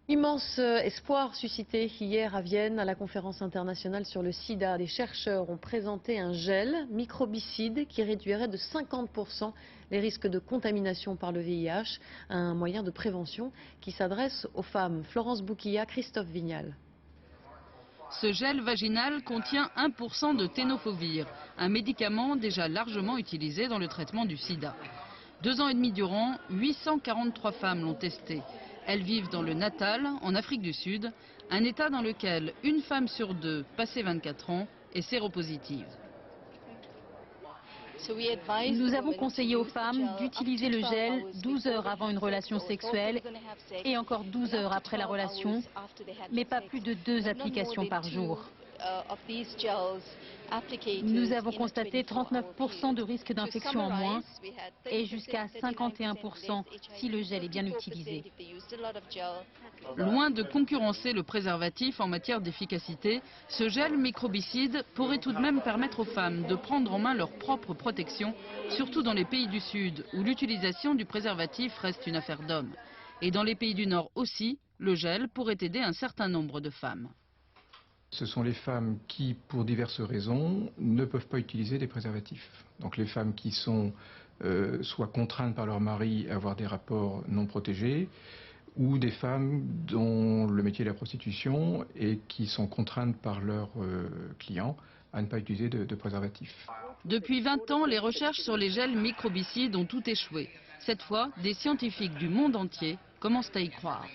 Immense espoir suscité hier à Vienne à la conférence internationale sur le sida. Les chercheurs ont présenté un gel microbicide qui réduirait de 50% les risques de contamination par le VIH, un moyen de prévention qui s'adresse aux femmes. Florence Bouquilla, Christophe Vignal. Ce gel vaginal contient 1% de ténofovir, un médicament déjà largement utilisé dans le traitement du sida. 2 ans et demi durant, 843 femmes l'ont testé. Elles vivent dans le Natal, en Afrique du Sud, un état dans lequel une femme sur 2, passée 24 ans, est séropositive. Nous avons conseillé aux femmes d'utiliser le gel 12 heures avant une relation sexuelle et encore 12 heures après la relation, mais pas plus de 2 applications par jour. Nous avons constaté 39% de risque d'infection en moins et jusqu'à 51% si le gel est bien utilisé. Loin de concurrencer le préservatif en matière d'efficacité, ce gel microbicide pourrait tout de même permettre aux femmes de prendre en main leur propre protection, surtout dans les pays du Sud où l'utilisation du préservatif reste une affaire d'hommes. Et dans les pays du Nord aussi, le gel pourrait aider un certain nombre de femmes. Ce sont les femmes qui, pour diverses raisons, ne peuvent pas utiliser des préservatifs. Donc les femmes qui sont soit contraintes par leur mari à avoir des rapports non protégés, ou des femmes dont le métier est la prostitution et qui sont contraintes par leurs clients à ne pas utiliser de préservatifs. Depuis 20 ans, les recherches sur les gels microbicides ont tout échoué. Cette fois, des scientifiques du monde entier commencent à y croire.